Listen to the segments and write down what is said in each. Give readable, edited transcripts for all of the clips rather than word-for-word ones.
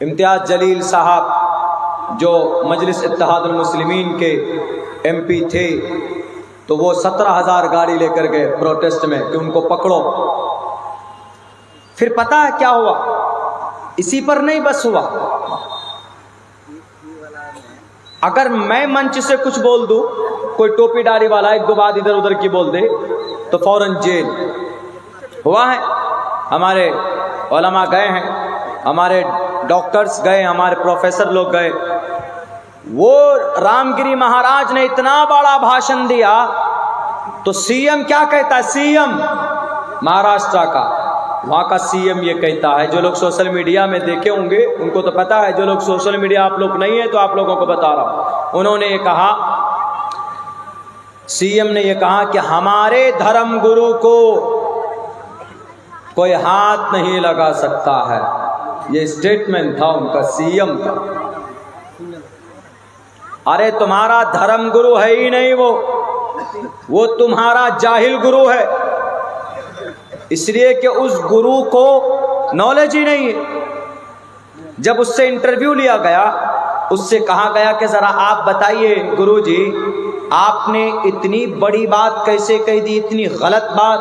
इम्तियाज़ जलील साहब जो मजलिस इत्तेहादुल मुस्लिमीन के MP थे, तो वो 17,000 गाड़ी लेकर गए प्रोटेस्ट में कि उनको पकड़ो। फिर पता है क्या हुआ? इसी पर नहीं बस हुआ, अगर मैं मंच से कुछ बोल दूं, कोई टोपी दाढ़ी वाला एक दो बात इधर उधर की बोल दे तो फौरन जेल। हुआ है, हमारे उलमा गए हैं, हमारे डॉक्टर्स गए, हमारे प्रोफेसर लोग गए। वो रामगिरी महाराज ने इतना बड़ा भाषण दिया तो CM क्या कहता है? CM महाराष्ट्र का, वहाँ का CM ये कहता है, जो लोग सोशल मीडिया में देखे होंगे उनको तो पता है, जो लोग सोशल मीडिया आप लोग नहीं है तो आप लोगों को बता रहा हूँ। उन्होंने ये कहा, CM ने ये कहा कि हमारे धर्म गुरु को कोई हाथ नहीं लगा सकता है। ये स्टेटमेंट था उनका, CM का। अरे तुम्हारा धर्म गुरु है ही नहीं, वो तुम्हारा जाहिल गुरु है, इसलिए कि उस गुरु को नॉलेज ही नहीं है। जब उससे इंटरव्यू लिया गया, उससे कहा गया कि जरा आप बताइए गुरुजी, आपने इतनी बड़ी बात कैसे कह दी, इतनी गलत बात?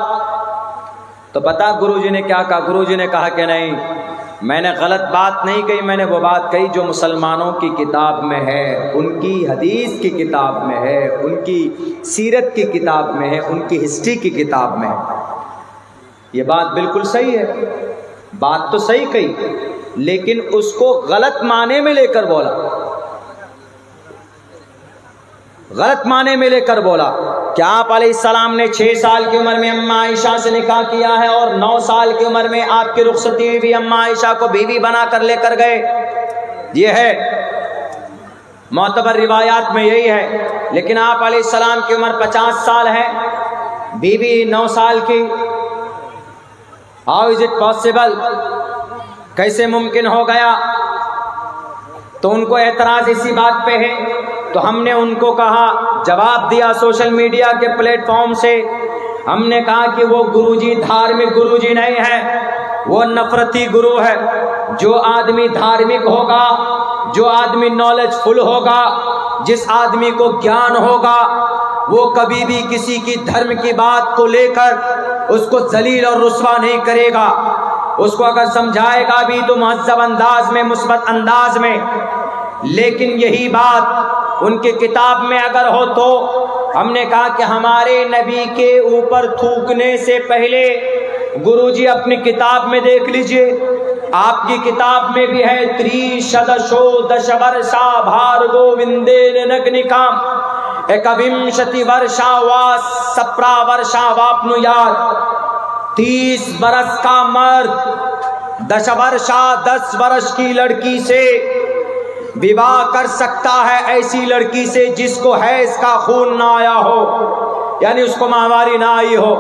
तो पता गुरुजी ने क्या कहा? गुरुजी ने कहा कि नहीं, मैंने गलत बात नहीं कही, मैंने वो बात कही जो मुसलमानों की किताब में है, उनकी हदीस की किताब में है, उनकी सीरत की किताब में है, उनकी हिस्ट्री की किताब में है। ये बात बिल्कुल सही है, बात तो सही कही, लेकिन उसको गलत माने में लेकर बोला, गलत माने में लेकर बोला। क्या आप अलैहिस्सलाम ने 6 साल की उम्र में अम्मा आयशा से निकाह किया है और 9 साल की उम्र में आपकी रुखसती हुई भी अम्मा आयशा को बीवी बना कर लेकर गए? ये है, मोतबर रिवायात में यही है। लेकिन आप अलैहिस्सलाम की उम्र 50 साल है, बीवी 9 साल की। How is it possible? कैसे मुमकिन हो गया? तो उनको एतराज इसी बात पे है। तो हमने उनको कहा, जवाब दिया सोशल मीडिया के प्लेटफॉर्म से, हमने कहा कि वो गुरुजी धार्मिक गुरुजी नहीं है, वो नफरती गुरु है। जो आदमी धार्मिक होगा, जो आदमी नॉलेजफुल होगा, जिस आदमी को ज्ञान होगा, वो कभी भी किसी की धर्म की बात को लेकर उसको जलील और रुस्वा नहीं करेगा। उसको अगर समझाएगा भी तो महज़्ज़ब अंदाज में, मुस्बत अंदाज में। लेकिन यही बात उनकी किताब में अगर हो तो हमने कहा कि हमारे नबी के ऊपर थूकने से पहले गुरुजी अपनी किताब में देख लीजिए, आपकी किताब में भी है, त्रिशदशो दशवर्षा भार्गो विंदेन नग्निकाम एकविंशति वर्षा वा सप्रा वर्षा वाप्नुयात्। 30 बरस का मर्द 10 वर्षा 10 वर्ष की लड़की से विवाह कर सकता है, ऐसी लड़की से जिसको हैज़ का खून ना आया हो, यानी उसको माहवारी ना आई हो।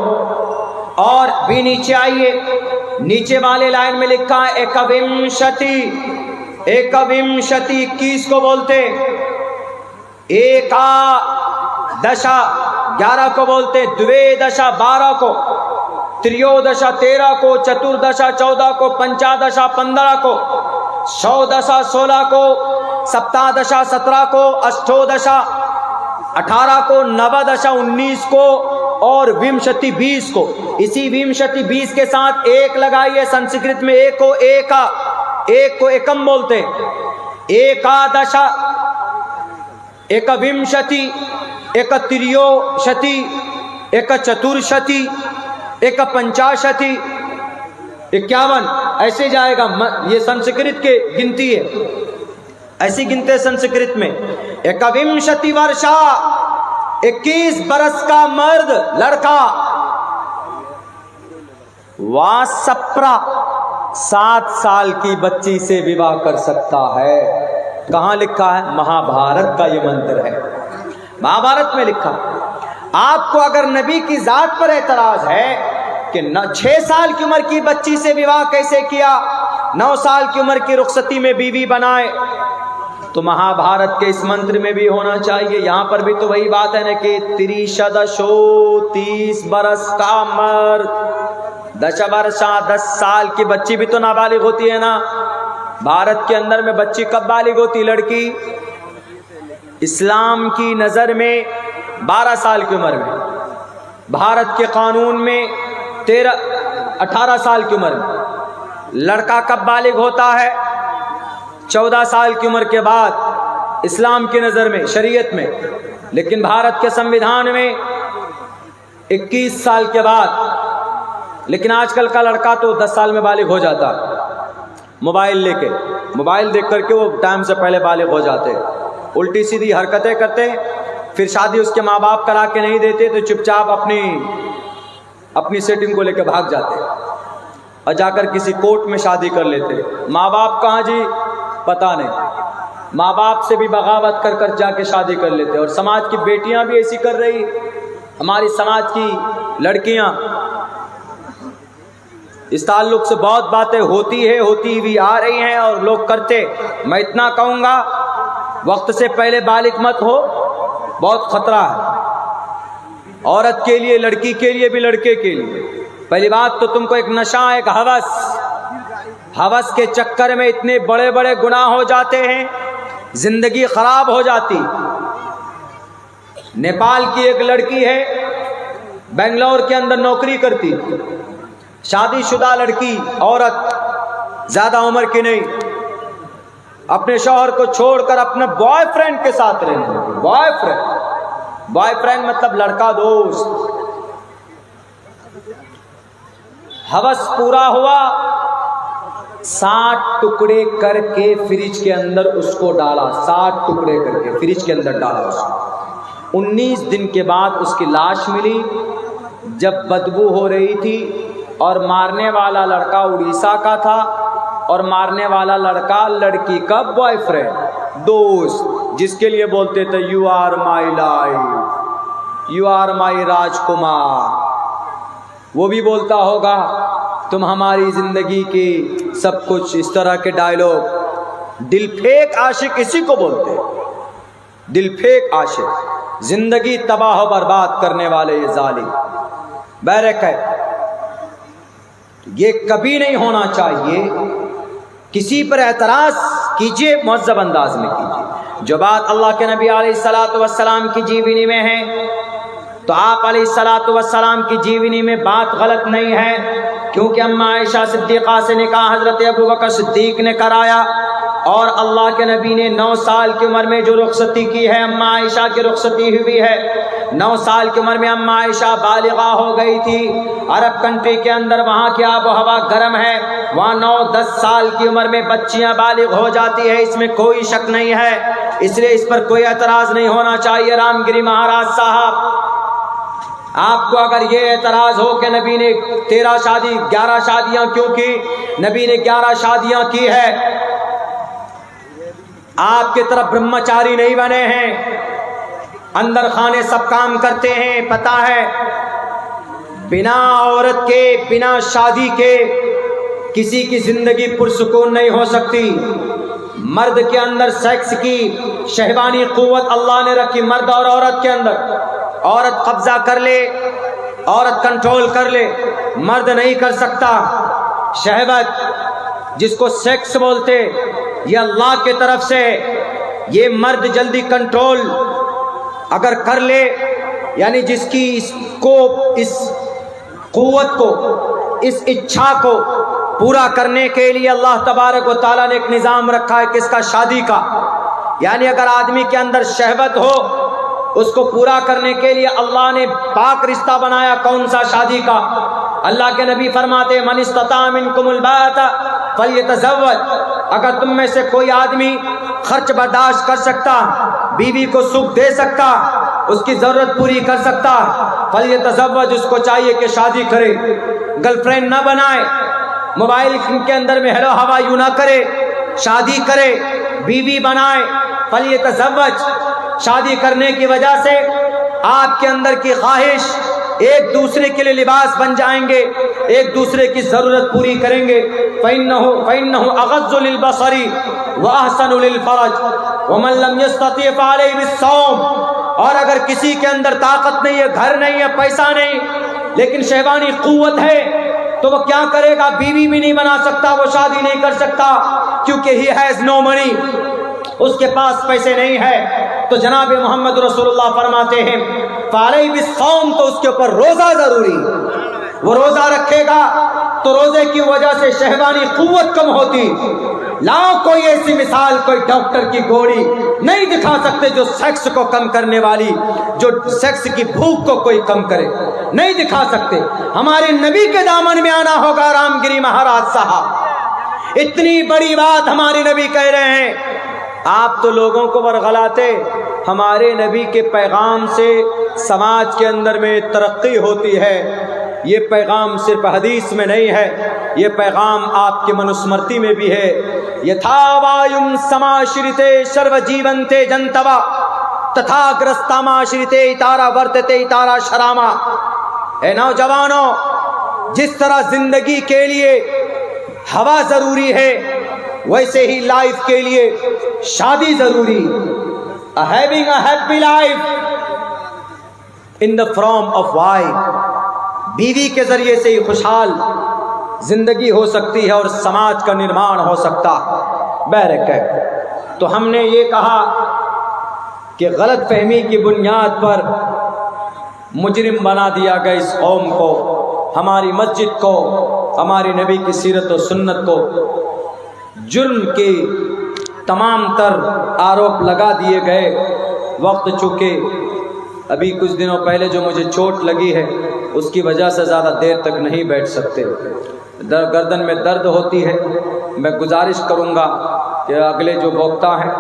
और भी नीचे आइए, नीचे वाले लाइन में लिखा है एकविंशति, 21 को बोलते, एकादशा 11 को बोलते, द्वेदशा 12 को, त्रयोदशा 13 को, चतुर्दशा 14 को, पंचादशा 15 को, षोडशा 16 को, सप्तादशा 17 को, अष्टोदशा 18 को, नवदशा 19 को और विंशति 20 को। इसी विंशति 20 के साथ एक लगाइए, संस्कृत में एक को एका, एक को एकम बोलते, एकादशा, एकविंशति, एक त्रयोशति, एक चतुर्शति, एक पंचाशति, 51, ऐसे जाएगा। ये संस्कृत के गिनती है, ऐसी गिनते संस्कृत में। एकविंशति वर्षा, 21 बरस का मर्द लड़का, वासप्रा 7 साल की बच्ची से विवाह कर सकता है। कहाँ लिखा है? महाभारत का ये मंत्र है, महाभारत में लिखा। आपको अगर नबी की जात पर एतराज है कि 6 साल की उम्र की बच्ची से विवाह कैसे किया, 9 साल की उम्र की रुखसती में बीवी बनाए, तो महाभारत के इस मंत्र में भी होना चाहिए। यहाँ पर भी तो वही बात है ना कि त्रिशदशो 30 बरस का मर्द, 10 वर्षा 10 साल की बच्ची भी तो नाबालिग होती है ना। भारत के अंदर में बच्ची कब बालिग होती? लड़की इस्लाम की नज़र में 12 साल की उम्र में, भारत के कानून में 18 साल की उम्र में। लड़का कब बालिग होता है? 14 साल की उम्र के बाद इस्लाम की नज़र में, शरीयत में। लेकिन भारत के संविधान में 21 साल के बाद। लेकिन आजकल का लड़का तो 10 साल में बालिग हो जाता, मोबाइल लेके, मोबाइल देख करके वो टाइम से पहले बालिग हो जाते, उल्टी सीधी हरकतें करते। फिर शादी उसके माँ बाप करा के नहीं देते तो चुपचाप अपनी सेटिंग को लेकर भाग जाते और जाकर किसी कोर्ट में शादी कर लेते। माँ बाप कहाँ जी? पता नहीं। माँ बाप से भी बगावत कर कर जाके शादी कर लेते। और समाज की बेटियां भी ऐसी कर रही, हमारी समाज की लड़कियां। इस ताल्लुक से बहुत बातें होती भी आ रही हैं और लोग करते। मैं इतना कहूँगा, वक्त से पहले बालिग मत हो, बहुत खतरा है औरत के लिए, लड़की के लिए भी, लड़के के लिए। पहली बात तो तुमको एक नशा, एक हवस के चक्कर में इतने बड़े बड़े गुनाह हो जाते हैं, जिंदगी खराब हो जाती। नेपाल की एक लड़की है, बेंगलोर के अंदर नौकरी करती, शादीशुदा लड़की, औरत, ज्यादा उम्र की नहीं, अपने शौहर को छोड़कर अपने बॉयफ्रेंड के साथ रहने लगी। बॉयफ्रेंड मतलब लड़का दोस्त। हवस पूरा हुआ, 60 टुकड़े करके फ्रिज के अंदर उसको डाला, 60 टुकड़े करके फ्रिज के अंदर डाला उसको। 19 दिन के बाद उसकी लाश मिली, जब बदबू हो रही थी। और मारने वाला लड़का उड़ीसा का था और मारने वाला लड़का लड़की का बॉयफ्रेंड, दोस्त, जिसके लिए बोलते थे you are my life, you are my राजकुमार। वो भी बोलता होगा तुम हमारी जिंदगी की सब कुछ, इस तरह के डायलॉग। दिलफेक आशिक इसी को बोलते हैं, दिलफेक आशिक, जिंदगी तबाह बर्बाद करने वाले ये जालिम। बैरक है, ये कभी नहीं होना चाहिए। किसी पर एतराज कीजिए, मुअज़्ज़ब अंदाज में कीजिए। जो बात अल्लाह के नबी अलैहिस्सलातु वस्सलाम की जीवनी में है, तो आप अलैहिस्सलातु वस्सलाम की जीवनी में बात गलत नहीं है, क्योंकि अम्मा आयशा सिद्दीक़ा से निकाह हज़रत अबू बकर सिद्दीक ने कराया। और अल्लाह के नबी ने 9 साल की उम्र में जो रुखसती की है, अम्मा आयशा की रुखसती हुई है। 9 साल की उम्र में अम्मा आयशा बालिगा हो गई थी। अरब कंट्री के अंदर वहाँ की आब व हवा गर्म है, वहाँ 9-10 साल की उम्र में बच्चियाँ बालिग हो जाती है, इसमें कोई शक नहीं है। इसलिए इस पर कोई एतराज़ नहीं होना चाहिए। रामगिरी महाराज साहब, आपको अगर ये एतराज़ हो कि नबी ने 11 शादियाँ क्यों की, नबी ने 11 शादियाँ की है, आपकी तरफ ब्रह्मचारी नहीं बने हैं, अंदर खाने सब काम करते हैं। पता है, बिना औरत के, बिना शादी के किसी की जिंदगी पुरसुकून नहीं हो सकती। मर्द के अंदर सेक्स की शहवानी कुव्वत अल्लाह ने रखी, मर्द और औरत के अंदर। औरत कब्जा कर ले, औरत कंट्रोल कर ले, मर्द नहीं कर सकता। शहवत जिसको सेक्स बोलते, ये अल्लाह के तरफ से, ये मर्द जल्दी कंट्रोल अगर कर ले, यानी जिसकी इसको, इस कुव्वत को, इस इच्छा को पूरा करने के लिए अल्लाह तबारक व तआला ने एक निज़ाम रखा है किसका? शादी का। यानी अगर आदमी के अंदर शहवत हो, उसको पूरा करने के लिए अल्लाह ने पाक रिश्ता बनाया। कौन सा? शादी का। अल्लाह के नबी फरमाते मन इस्तता मिनकुमुल बाअता फल्यतज़व्वज, अगर तुम में से कोई आदमी खर्च बर्दाश्त कर सकता, बीवी को सुख दे सकता, उसकी जरूरत पूरी कर सकता, फल्यतज़व्वज, उसको चाहिए कि शादी करे, गर्लफ्रेंड ना बनाए, मोबाइल के अंदर में हेलो हवा यूं ना करे, शादी करे, बीवी बनाए। फल्यतज़व्वज, शादी करने की वजह से आपके अंदर की ख्वाहिश, एक दूसरे के लिए लिबास बन जाएंगे, एक दूसरे की जरूरत पूरी करेंगे। फ़इन्नहु अग़ज़्ज़ु लिलबसरी व अहसनु लिलफ़रज व मन लम यस्तति फ़अलैहि बिस्सौम। और अगर किसी के अंदर ताकत नहीं है, घर नहीं है, पैसा नहीं, लेकिन शहवानी कुव्वत है, तो वो क्या करेगा? बीवी भी नहीं बना सकता, वो शादी नहीं कर सकता, क्योंकि ही हैज़ नो मनी, उसके पास पैसे नहीं है। तो जनाब मोहम्मद रसूलुल्लाह फरमाते हैं फ़ालैहि बिस्सौम, तो उसके ऊपर रोज़ा ज़रूरी। वो रोज़ा रखेगा तो रोज़े की वजह से शहवानी कुव्वत कम होती। लाओ कोई ऐसी मिसाल, कोई डॉक्टर की गोली नहीं दिखा सकते जो सेक्स को कम करने वाली, जो सेक्स की भूख को कोई कम करे, नहीं दिखा सकते। हमारे नबी के दामन में आना होगा रामगिरी महाराज साहब। इतनी बड़ी बात हमारे नबी कह रहे हैं, आप तो लोगों को बरगलाते। हमारे नबी के पैगाम से समाज के अंदर में तरक्की होती है। ये पैगाम सिर्फ हदीस में नहीं है, ये पैगाम आपके मनुस्मृति में भी है। यथा वायुम समाश्रिते सर्वजीवंते जंतवा तथा ग्रस्तामाश्रिते इतारा वर्तते इतारा शरामा। ए नौजवानों, जिस तरह जिंदगी के लिए हवा जरूरी है, वैसे ही लाइफ के लिए शादी जरूरी। Having a happy life in the form of wife, बीवी के जरिए से ही खुशहाल जिंदगी हो सकती है और समाज का निर्माण हो सकता बहरकैफ। तो हमने ये कहा कि गलत फहमी की बुनियाद पर मुजरिम बना दिया गया इस कौम को, हमारी मस्जिद को, हमारी नबी की सीरत और सुन्नत को जुर्म के तमाम तर आरोप लगा दिए गए। वक्त चूँकि अभी कुछ दिनों पहले जो मुझे चोट लगी है उसकी वजह से ज़्यादा देर तक नहीं बैठ सकते, गर्दन में दर्द होती है। मैं गुजारिश करूँगा कि अगले जो वक्ता हैं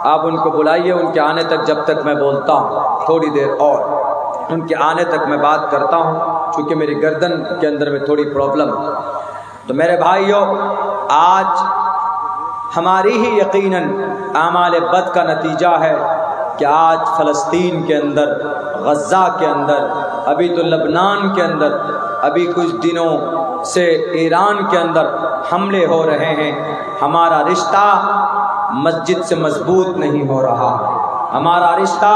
आप उनको बुलाइए, उनके आने तक जब तक मैं बोलता हूँ थोड़ी देर और उनके आने तक मैं बात करता हूँ, चूँकि मेरी गर्दन के अंदर में थोड़ी प्रॉब्लम है। तो मेरे भाइयों, आज हमारी ही यकीनन आमाल बद का नतीजा है कि आज फ़लस्तीन के अंदर, गज़ा के अंदर, अभी तो लबनान के अंदर, अभी कुछ दिनों से ईरान के अंदर हमले हो रहे हैं। हमारा रिश्ता मस्जिद से मजबूत नहीं हो रहा, हमारा रिश्ता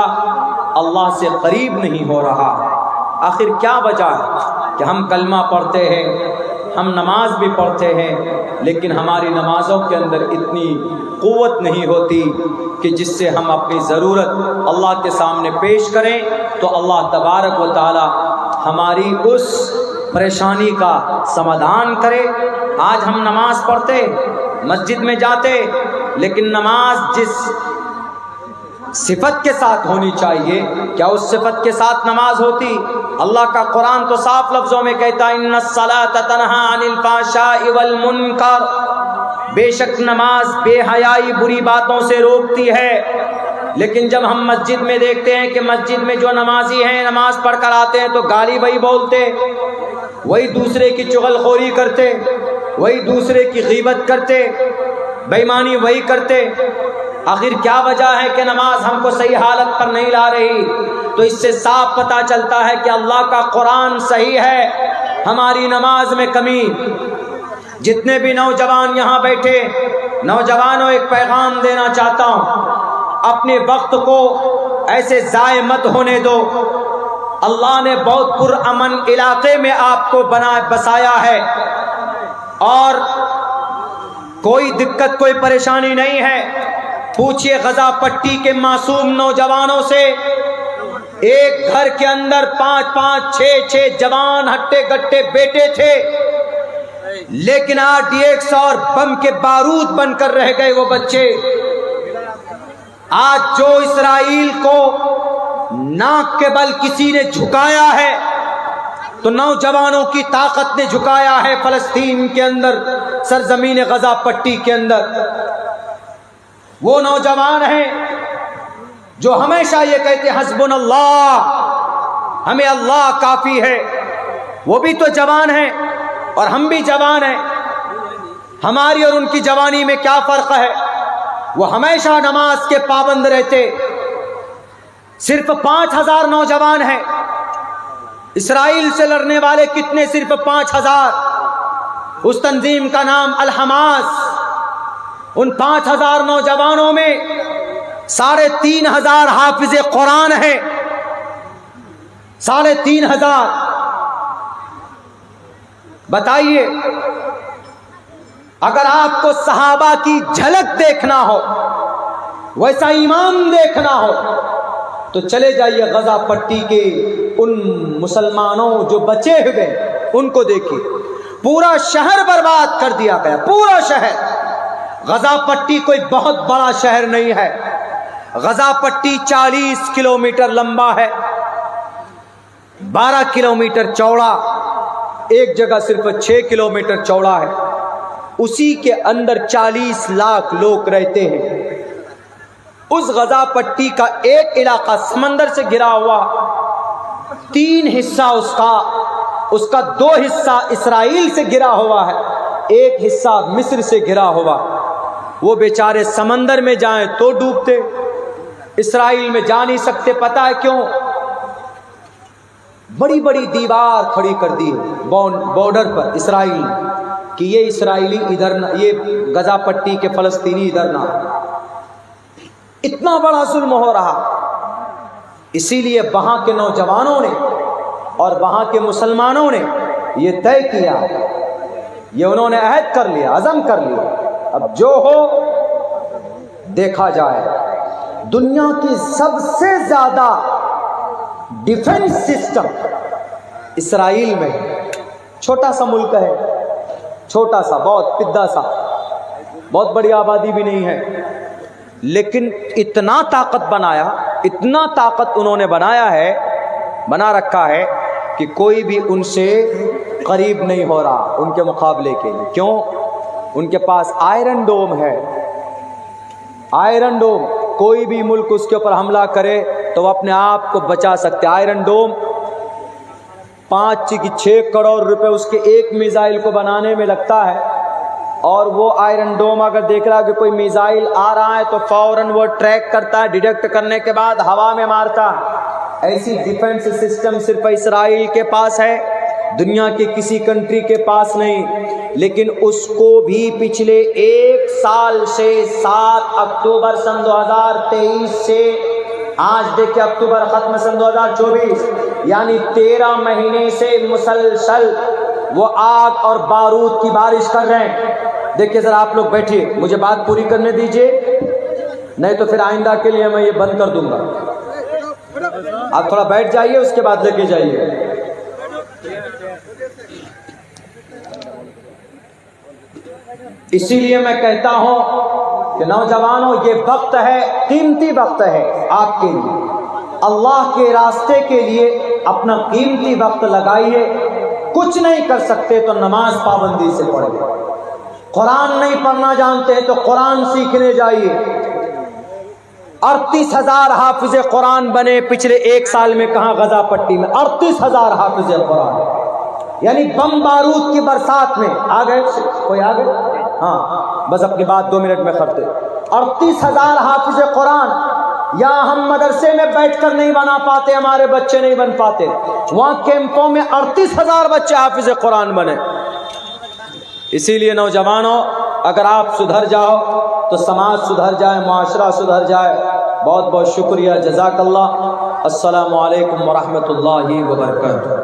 अल्लाह से करीब नहीं हो रहा। आखिर क्या वजह है कि हम कलमा पढ़ते हैं, हम नमाज भी पढ़ते हैं, लेकिन हमारी नमाज़ों के अंदर इतनी क़ुव्वत नहीं होती कि जिससे हम अपनी ज़रूरत अल्लाह के सामने पेश करें तो अल्लाह तबारक व तआला हमारी उस परेशानी का समाधान करे। आज हम नमाज पढ़ते, मस्जिद में जाते, लेकिन नमाज जिस सिफत के साथ होनी चाहिए, क्या उस सिफत के साथ नमाज होती? अल्लाह का कुरान तो साफ लफ्ज़ों में कहता है इन्नस्सलात तन्हा अनिल फ़ाहशाइ वल मुनकर, बेशक नमाज बेहयाई बुरी बातों से रोकती है। लेकिन जब हम मस्जिद में देखते हैं कि मस्जिद में जो नमाजी हैं नमाज पढ़ कर आते हैं तो गाली वही बोलते, वही दूसरे की चुगलखोरी करते, वही दूसरे की गीबत करते, बेईमानी वही करते। आखिर क्या वजह है कि नमाज हमको सही हालत पर नहीं ला रही? तो इससे साफ पता चलता है कि अल्लाह का कुरान सही है, हमारी नमाज में कमी। जितने भी नौजवान यहाँ बैठे, नौजवानों एक पैगाम देना चाहता हूँ, अपने वक्त को ऐसे ज़ाय मत होने दो। अल्लाह ने बहुत पुरअमन इलाके में आपको बसाया है और कोई दिक्कत कोई परेशानी नहीं है। पूछिए गजा पट्टी के मासूम नौजवानों से, एक घर के अंदर 5-5, 6-6 जवान हट्टे गट्टे बेटे थे, लेकिन RDX और बम के बारूद बनकर रह गए वो बच्चे। आज जो इस्राइल को नाक के बल किसी ने झुकाया है तो नौजवानों की ताकत ने झुकाया है फलस्तीन के अंदर, सरजमीन गजा पट्टी के अंदर। वो नौजवान हैं जो हमेशा ये कहते हस्बुनल्लाह, हमें अल्लाह काफी है। वो भी तो जवान हैं और हम भी जवान हैं। हमारी और उनकी जवानी में क्या फर्क है? वो हमेशा नमाज के पाबंद रहते। सिर्फ 5000 नौजवान हैं। इस्राइल से लड़ने वाले कितने? सिर्फ 5000। उस तंजीम का नाम अल हमास। उन 5000 नौजवानों में 3500 हाफिज़े कुरान हैं। 3500। बताइए अगर आपको सहाबा की झलक देखना हो, वैसा ईमान देखना हो, तो चले जाइए गजा पट्टी के उन मुसलमानों जो बचे हुए उनको देखिए। पूरा शहर बर्बाद कर दिया गया, पूरा शहर। गजा पट्टी कोई बहुत बड़ा शहर नहीं है। गजा पट्टी 40 किलोमीटर लंबा है, 12 किलोमीटर चौड़ा, एक जगह सिर्फ 6 किलोमीटर चौड़ा है। उसी के अंदर 40 लाख लोग रहते हैं। उस गजा पट्टी का एक इलाका समंदर से घिरा हुआ, 3 हिस्सा उसका 2 हिस्सा इसराइल से घिरा हुआ है, 1 हिस्सा मिस्र से घिरा हुआ। वो बेचारे समंदर में जाएं तो डूबते, इसराइल में जा नहीं सकते। पता है क्यों? बड़ी बड़ी दीवार खड़ी कर दी बॉर्डर पर इसराइल कि ये इसराइली इधर ना, ये गजा पट्टी के फलस्तीनी इधर ना। इतना बड़ा जुल्म हो रहा। इसीलिए वहां के नौजवानों ने और वहां के मुसलमानों ने ये तय किया, ये उन्होंने अहद कर लिया, अज़म कर लिया, अब जो हो देखा जाए। दुनिया की सबसे ज्यादा डिफेंस सिस्टम इसराइल में है। छोटा सा मुल्क है, छोटा सा, बहुत पिद्दा सा, बहुत बड़ी आबादी भी नहीं है, लेकिन इतना ताकत बनाया, इतना ताकत उन्होंने बना रखा है कि कोई भी उनसे करीब नहीं हो रहा उनके मुकाबले के लिए। क्यों? उनके पास आयरन डोम है। आयरन डोम, कोई भी मुल्क उसके ऊपर हमला करे तो वो अपने आप को बचा सकते। आयरन डोम 5-6 करोड़ रुपए उसके एक मिसाइल को बनाने में लगता है। और वो आयरन डोम अगर देख रहा है कि कोई मिसाइल आ रहा है तो फौरन वो ट्रैक करता है, डिटेक्ट करने के बाद हवा में मारता है। ऐसी डिफेंस सिस्टम सिर्फ इसराइल के पास है, दुनिया के किसी कंट्री के पास नहीं। लेकिन उसको भी पिछले 1 साल से 7 अक्टूबर सन 2023 से आज देखिए अक्टूबर खत्म सन 2024, यानी 13 महीने से मुसलसल वो आग और बारूद की बारिश कर रहे हैं। देखिए जरा आप लोग बैठिए, मुझे बात पूरी करने दीजिए, नहीं तो फिर आइंदा के लिए मैं ये बंद कर दूंगा। आप थोड़ा बैठ जाइए, उसके बाद लेके जाइए। इसीलिए मैं कहता हूं कि नौजवानों, ये वक्त है, कीमती वक्त है आपके लिए। अल्लाह के रास्ते के लिए अपना कीमती वक्त लगाइए। कुछ नहीं कर सकते तो नमाज पाबंदी से पढ़िए। कुरान नहीं पढ़ना जानते हैं तो कुरान सीखने जाइए। 38,000 हाफिज़े कुरान बने पिछले 1 साल में। कहाँ? गजा पट्टी में 38,000 हाफिज़े कुरान, यानी बम बारूद की बरसात में। आ गए? कोई आ गए? हाँ, बस अपनी बात 2 मिनट में करते। 38,000 हाफिज़े कुरान। या हम मदरसे में बैठकर नहीं बना पाते, हमारे बच्चे नहीं बन पाते, वहां कैंपों में 38,000 बच्चे हाफिज़े कुरान बने। इसीलिए नौजवानों, अगर आप सुधर जाओ तो समाज सुधर जाए, मुआशरा सुधर जाए। बहुत बहुत शुक्रिया, जज़ाकल्लाह। अस्सलामु अलैकुम व रहमतुल्लाहि व बरकातुहू।